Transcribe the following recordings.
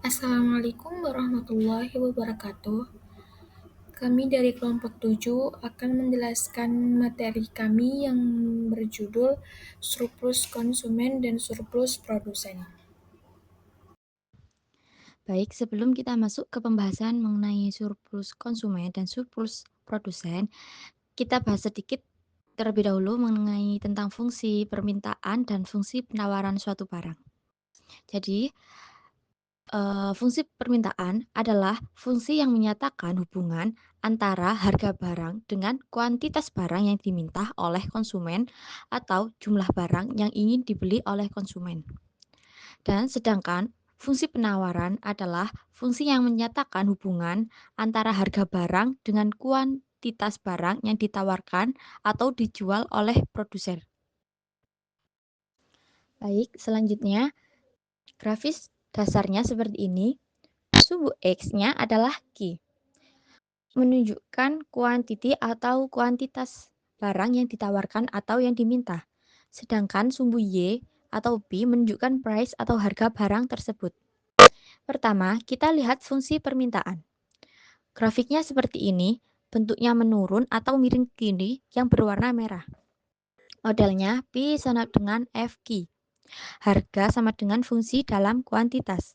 Assalamualaikum warahmatullahi wabarakatuh. Kami dari kelompok 7 akan menjelaskan materi kami yang berjudul surplus konsumen dan surplus produsen. Baik, sebelum kita masuk ke pembahasan mengenai surplus konsumen dan surplus produsen, kita bahas sedikit terlebih dahulu mengenai tentang fungsi permintaan dan fungsi penawaran suatu barang. Jadi, fungsi permintaan adalah fungsi yang menyatakan hubungan antara harga barang dengan kuantitas barang yang diminta oleh konsumen atau jumlah barang yang ingin dibeli oleh konsumen. Dan sedangkan fungsi penawaran adalah fungsi yang menyatakan hubungan antara harga barang dengan kuantitas barang yang ditawarkan atau dijual oleh produsen. Baik, selanjutnya grafis dasarnya seperti ini. Sumbu X-nya adalah Q, menunjukkan kuantiti atau kuantitas barang yang ditawarkan atau yang diminta. Sedangkan sumbu Y atau B menunjukkan price atau harga barang tersebut. Pertama, kita lihat fungsi permintaan. Grafiknya seperti ini, bentuknya menurun atau miring ke kiri yang berwarna merah. Modelnya P sama dengan FQ. Harga sama dengan fungsi dalam kuantitas.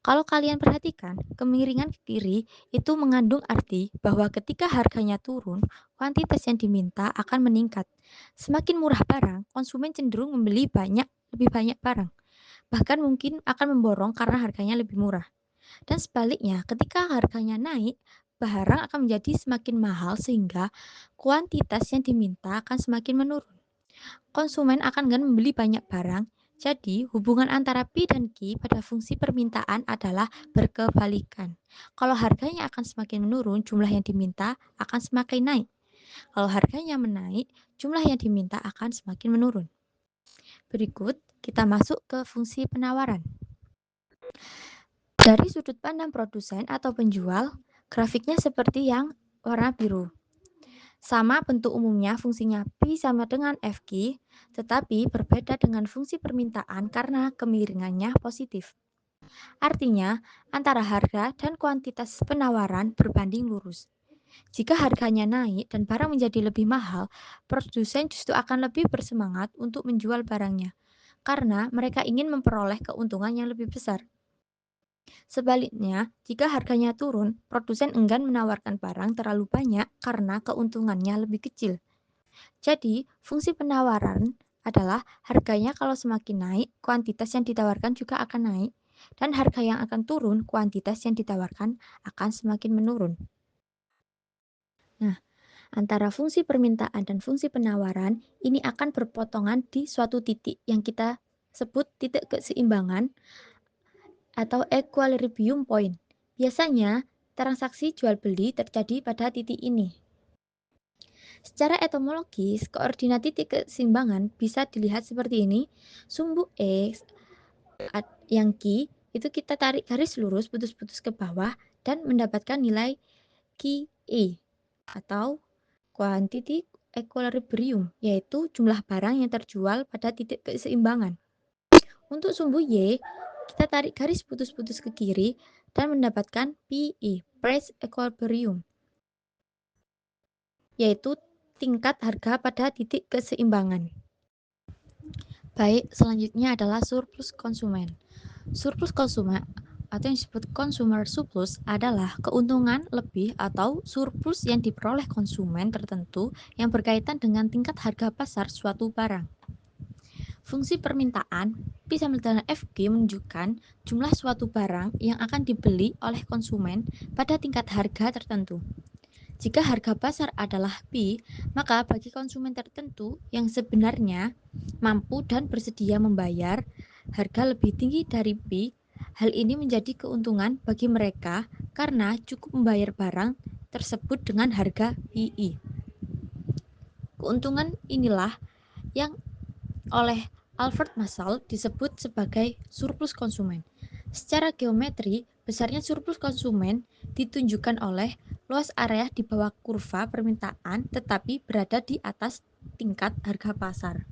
Kalau kalian perhatikan, kemiringan ke kiri itu mengandung arti bahwa ketika harganya turun, kuantitas yang diminta akan meningkat. Semakin murah barang, konsumen cenderung membeli lebih banyak barang. Bahkan mungkin akan memborong karena harganya lebih murah. Dan sebaliknya, ketika harganya naik, barang akan menjadi semakin mahal sehingga kuantitas yang diminta akan semakin menurun. Konsumen akan enggan membeli banyak barang, jadi hubungan antara P dan Q pada fungsi permintaan adalah berkebalikan. Kalau harganya akan semakin menurun, jumlah yang diminta akan semakin naik. Kalau harganya menaik, jumlah yang diminta akan semakin menurun. Berikut kita masuk ke fungsi penawaran. Dari sudut pandang produsen atau penjual, grafiknya seperti yang warna biru. Sama bentuk umumnya, fungsinya P sama dengan FQ, tetapi berbeda dengan fungsi permintaan karena kemiringannya positif. Artinya, antara harga dan kuantitas penawaran berbanding lurus. Jika harganya naik dan barang menjadi lebih mahal, produsen justru akan lebih bersemangat untuk menjual barangnya, karena mereka ingin memperoleh keuntungan yang lebih besar. Sebaliknya, jika harganya turun, produsen enggan menawarkan barang terlalu banyak karena keuntungannya lebih kecil. Jadi, fungsi penawaran adalah harganya kalau semakin naik, kuantitas yang ditawarkan juga akan naik, dan harga yang akan turun, kuantitas yang ditawarkan akan semakin menurun. Nah, antara fungsi permintaan dan fungsi penawaran ini akan berpotongan di suatu titik yang kita sebut titik keseimbangan atau equilibrium point. Biasanya, transaksi jual beli terjadi pada titik ini. Secara etimologis, koordinat titik keseimbangan bisa dilihat seperti ini. Sumbu X yang Q itu kita tarik garis lurus putus-putus ke bawah dan mendapatkan nilai QE atau quantity equilibrium, yaitu jumlah barang yang terjual pada titik keseimbangan. Untuk sumbu Y, kita tarik garis putus-putus ke kiri dan mendapatkan PE, price equilibrium, yaitu tingkat harga pada titik keseimbangan. Baik, selanjutnya adalah surplus konsumen. Surplus konsumen atau yang disebut consumer surplus adalah keuntungan lebih atau surplus yang diperoleh konsumen tertentu yang berkaitan dengan tingkat harga pasar suatu barang. Fungsi permintaan P sama dengan FG menunjukkan jumlah suatu barang yang akan dibeli oleh konsumen pada tingkat harga tertentu. Jika harga pasar adalah P, maka bagi konsumen tertentu yang sebenarnya mampu dan bersedia membayar harga lebih tinggi dari P, hal ini menjadi keuntungan bagi mereka karena cukup membayar barang tersebut dengan harga PI. Keuntungan inilah yang oleh Albert Marshall disebut sebagai surplus konsumen. Secara geometri, besarnya surplus konsumen ditunjukkan oleh luas area di bawah kurva permintaan tetapi berada di atas tingkat harga pasar.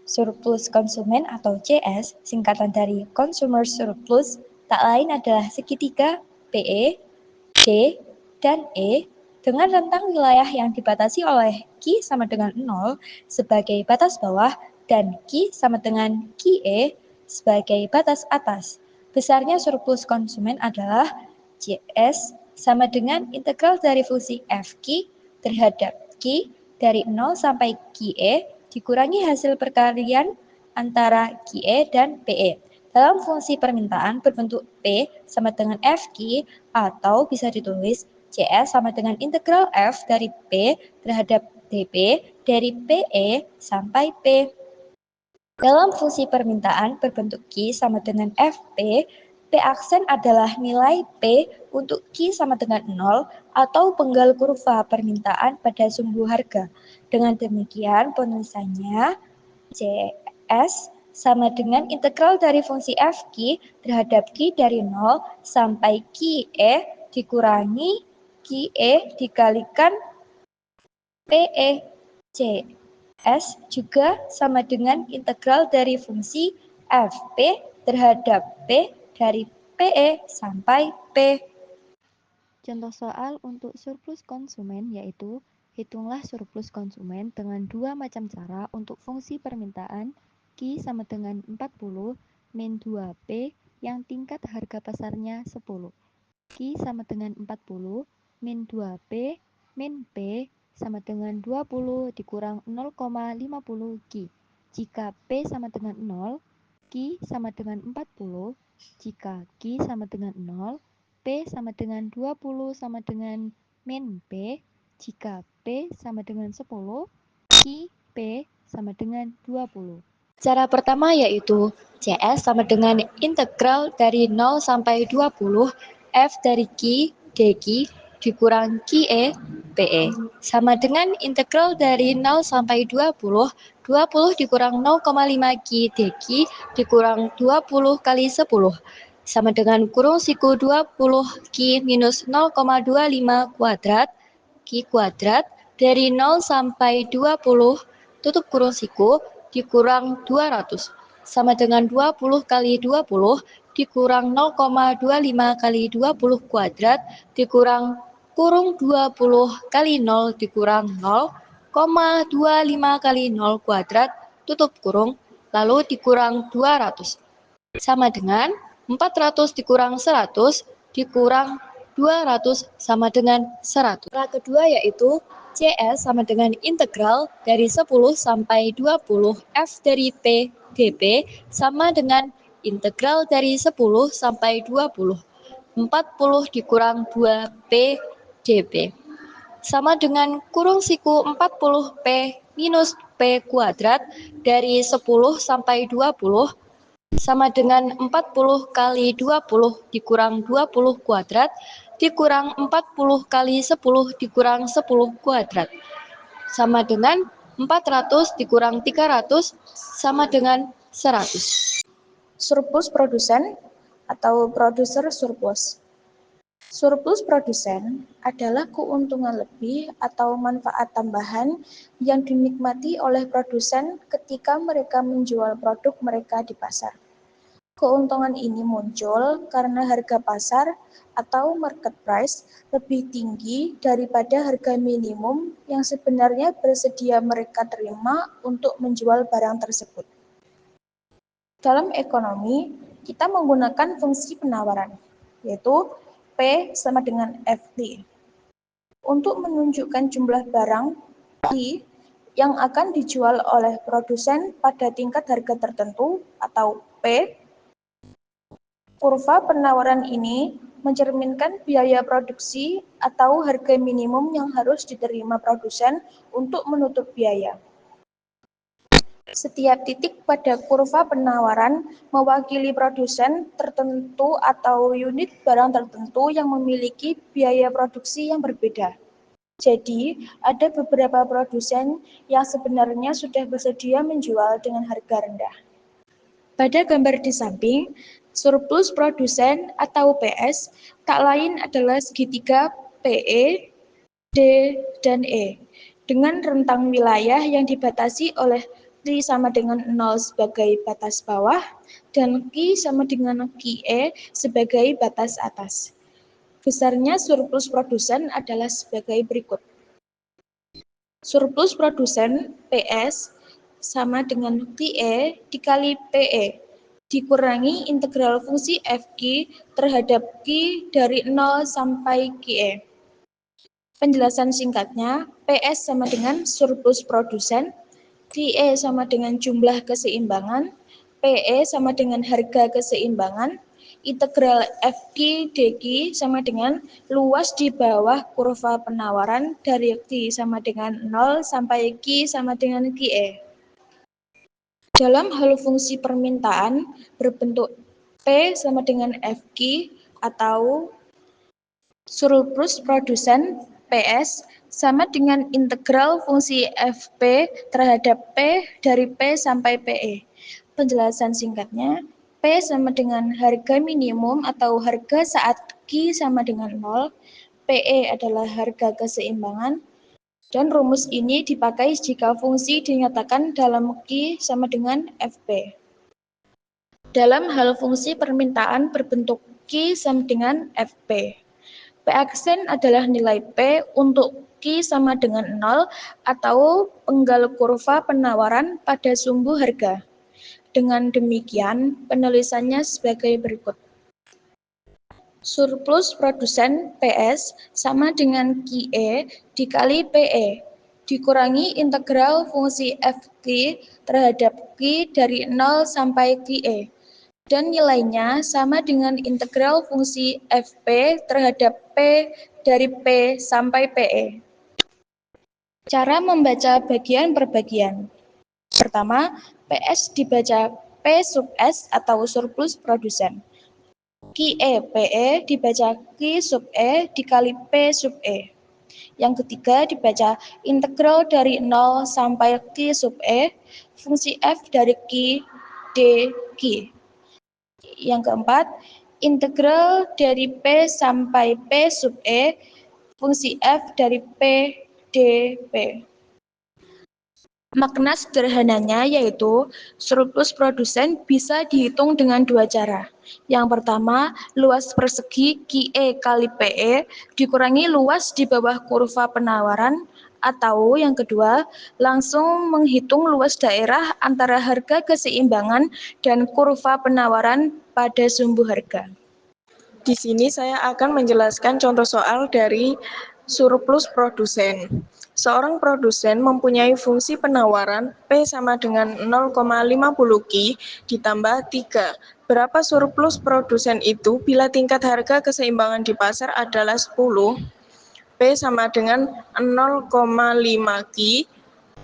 Surplus konsumen atau CS, singkatan dari consumer surplus, tak lain adalah segitiga PE, D, dan E dengan rentang wilayah yang dibatasi oleh Q sama dengan 0 sebagai batas bawah dan Q sama dengan QE sebagai batas atas. Besarnya surplus konsumen adalah CS sama dengan integral dari fungsi FQ terhadap Q dari 0 sampai QE dikurangi hasil perkalian antara QE dan PE. Dalam fungsi permintaan berbentuk P sama dengan FQ atau bisa ditulis CS sama dengan integral F dari P terhadap DP dari PE sampai P. Dalam fungsi permintaan berbentuk Q sama dengan FP, P aksen adalah nilai P untuk Q sama dengan 0 atau penggal kurva permintaan pada sumbu harga. Dengan demikian penulisannya CS sama dengan integral dari fungsi FQ terhadap Q dari 0 sampai QE dikurangi QE dikalikan PE. CS juga sama dengan integral dari fungsi FP terhadap P dari PE sampai P. Contoh soal untuk surplus konsumen yaitu hitunglah surplus konsumen dengan dua macam cara untuk fungsi permintaan Q sama dengan 40 min 2P yang tingkat harga pasarnya 10. Q sama dengan 40 min 2P min P sama dengan 20 dikurang 0,50 Q. Jika P sama dengan 0, Q sama dengan 40. Jika Q sama dengan 0, P sama dengan 20 sama dengan min P. Jika P sama dengan 10, Q P sama dengan 20. Cara pertama yaitu CS sama dengan integral dari 0 sampai 20 F dari Q dQ dikurang QE PE sama dengan integral dari 0 sampai 20 dikurang 0,5 Q dQ dikurang 20 kali 10 sama dengan kurung siku 20 Q minus 0,25 kuadrat Q kuadrat dari 0 sampai 20 tutup kurung siku dikurang 200 sama dengan 20 kali 20 dikurang 0,25 kali 20 kuadrat dikurang kurung 20 kali 0 dikurang 0,25 kali 0 kuadrat tutup kurung lalu dikurang 200 sama dengan 400 dikurang 100 dikurang 200 sama dengan 100. Cara kedua yaitu CS sama dengan integral dari 10 sampai 20 F dari P dP sama dengan integral dari 10 sampai 20 40 dikurang 2 P dP sama dengan kurung siku 40 P minus P kuadrat dari 10 sampai 20 sama dengan 40 kali 20 dikurang 20 kuadrat dikurang 40 kali 10 dikurang 10 kuadrat sama dengan 400 dikurang 300 sama dengan 100. Surplus produsen atau producer surplus. Surplus produsen adalah keuntungan lebih atau manfaat tambahan yang dinikmati oleh produsen ketika mereka menjual produk mereka di pasar. Keuntungan ini muncul karena harga pasar atau market price lebih tinggi daripada harga minimum yang sebenarnya bersedia mereka terima untuk menjual barang tersebut. Dalam ekonomi, kita menggunakan fungsi penawaran, yaitu P sama dengan FT, untuk menunjukkan jumlah barang Q yang akan dijual oleh produsen pada tingkat harga tertentu atau P. Kurva penawaran ini mencerminkan biaya produksi atau harga minimum yang harus diterima produsen untuk menutup biaya. Setiap titik pada kurva penawaran mewakili produsen tertentu atau unit barang tertentu yang memiliki biaya produksi yang berbeda. Jadi, ada beberapa produsen yang sebenarnya sudah bersedia menjual dengan harga rendah. Pada gambar di samping, surplus produsen atau PS tak lain adalah segitiga PE, D, dan E dengan rentang wilayah yang dibatasi oleh Q sama dengan 0 sebagai batas bawah, dan Q sama dengan QE sebagai batas atas. Besarnya surplus produsen adalah sebagai berikut. Surplus produsen PS sama dengan QE dikali PE dikurangi integral fungsi FQ terhadap Q dari 0 sampai QE. Penjelasan singkatnya, PS sama dengan surplus produsen, QE sama dengan jumlah keseimbangan, PE sama dengan harga keseimbangan, integral FQ dQ sama dengan luas di bawah kurva penawaran dari Q sama dengan 0 sampai Q sama dengan QE. Dalam hal fungsi permintaan berbentuk P sama dengan FQ atau surplus produsen PS sama dengan integral fungsi FP terhadap P dari P sampai PE. Penjelasan singkatnya, P sama dengan harga minimum atau harga saat Q sama dengan 0, PE adalah harga keseimbangan, dan rumus ini dipakai jika fungsi dinyatakan dalam Q sama dengan FP. Dalam hal fungsi permintaan berbentuk Q sama dengan FP. P aksen adalah nilai P untuk Q sama dengan 0 atau penggal kurva penawaran pada sumbu harga. Dengan demikian, penulisannya sebagai berikut. Surplus produsen PS sama dengan QE dikali PE dikurangi integral fungsi FQ terhadap Q dari 0 sampai QE. Dan nilainya sama dengan integral fungsi FP terhadap P dari P sampai PE. Cara membaca bagian per bagian. Pertama, PS dibaca P sub S atau surplus produsen. QE PE dibaca Q sub E dikali P sub E. Yang ketiga dibaca integral dari 0 sampai Q sub E, fungsi F dari Q D Q. Yang keempat, integral dari P sampai P sub E, fungsi F dari P D P. Makna sederhananya yaitu surplus produsen bisa dihitung dengan dua cara. Yang pertama, luas persegi QE kali PE dikurangi luas di bawah kurva penawaran, atau yang kedua, langsung menghitung luas daerah antara harga keseimbangan dan kurva penawaran pada sumbu harga. Di sini saya akan menjelaskan contoh soal dari surplus produsen. Seorang produsen mempunyai fungsi penawaran P sama dengan 0,50 Q ditambah 3. Berapa surplus produsen itu bila tingkat harga keseimbangan di pasar adalah 10? P sama dengan 0,5 Q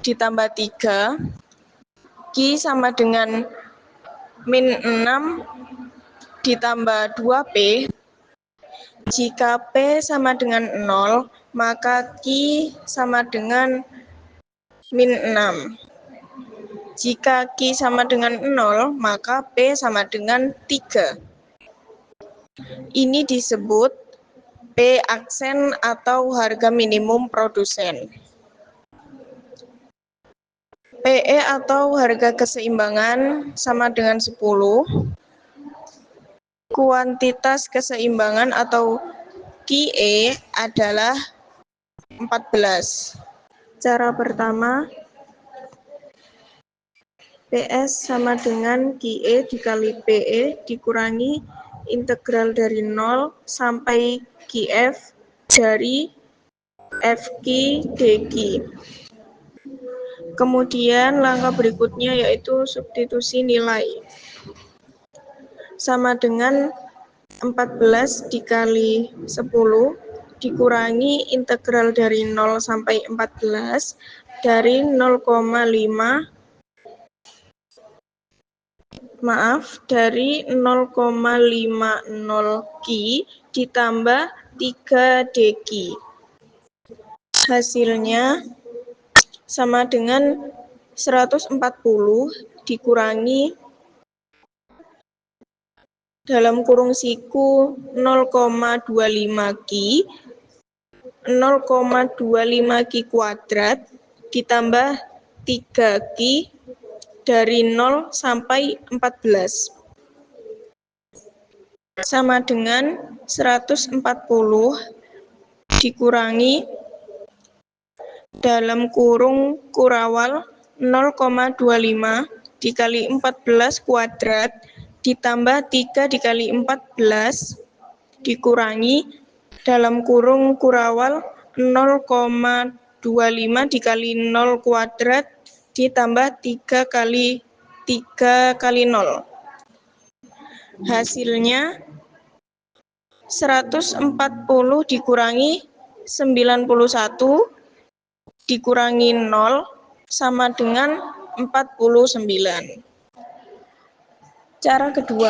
ditambah 3. Q sama dengan min 6 ditambah 2P. Jika P sama dengan 0, maka Q sama dengan min 6. Jika Q sama dengan 0, maka P sama dengan 3. Ini disebut P aksen atau harga minimum produsen. PE atau harga keseimbangan sama dengan 10. Kuantitas keseimbangan atau QE adalah 14. Cara pertama, PS sama dengan QE dikali PE dikurangi integral dari 0 sampai QF dari FQ dQ. Kemudian langkah berikutnya yaitu substitusi nilai. Sama dengan 14 dikali 10 dikurangi integral dari 0 sampai 14 dari 0,5 dari 0,50 Q ditambah 3 dQ. Hasilnya sama dengan 140 dikurangi dalam kurung siku 0,25 Q, 0,25 Q kuadrat ditambah 3 Q dari 0 sampai 14 sama dengan 140 dikurangi dalam kurung kurawal 0,25 dikali 14 kuadrat ditambah 3 dikali 14 dikurangi dalam kurung kurawal 0,25 dikali 0 kuadrat ditambah 3 kali 0. Hasilnya 140 dikurangi 91 dikurangi 0 sama dengan 49. Cara kedua,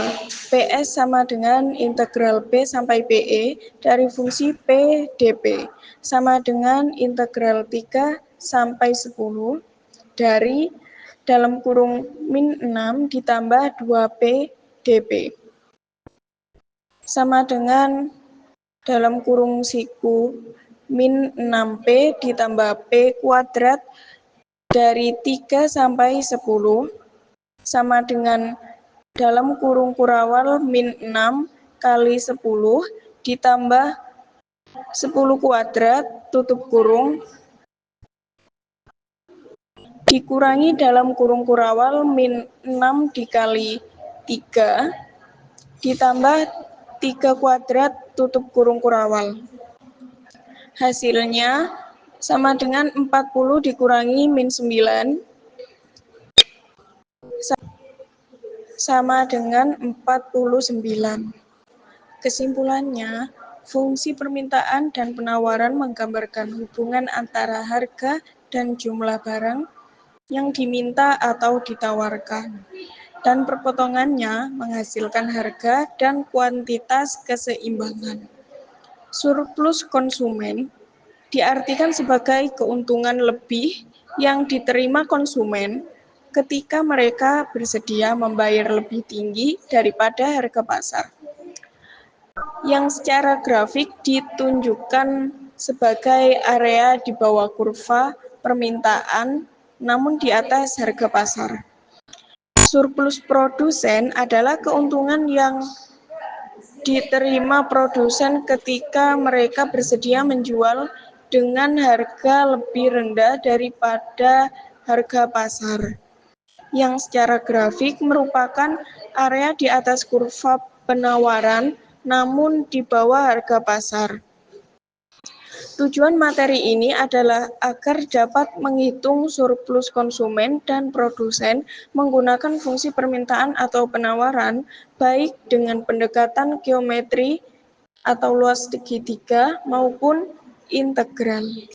PS sama dengan integral P sampai PE dari fungsi P dP sama dengan integral 3 sampai 10 dari dalam kurung min 6 ditambah 2P dP sama dengan dalam kurung siku min 6P ditambah P kuadrat dari 3 sampai 10 sama dengan dalam kurung kurawal min 6 kali 10 ditambah 10 kuadrat tutup kurung dikurangi dalam kurung kurawal min 6 dikali 3 ditambah 3 kuadrat tutup kurung kurawal. Hasilnya sama dengan 40 dikurangi min 9 sama dengan 49. Kesimpulannya, fungsi permintaan dan penawaran menggambarkan hubungan antara harga dan jumlah barang yang diminta atau ditawarkan, dan perpotongannya menghasilkan harga dan kuantitas keseimbangan. Surplus konsumen diartikan sebagai keuntungan lebih yang diterima konsumen ketika mereka bersedia membayar lebih tinggi daripada harga pasar, yang secara grafik ditunjukkan sebagai area di bawah kurva permintaan namun di atas harga pasar. Surplus produsen adalah keuntungan yang diterima produsen ketika mereka bersedia menjual dengan harga lebih rendah daripada harga pasar, yang secara grafik merupakan area di atas kurva penawaran namun di bawah harga pasar. Tujuan materi ini adalah agar dapat menghitung surplus konsumen dan produsen menggunakan fungsi permintaan atau penawaran, baik dengan pendekatan geometri atau luas segitiga maupun integral.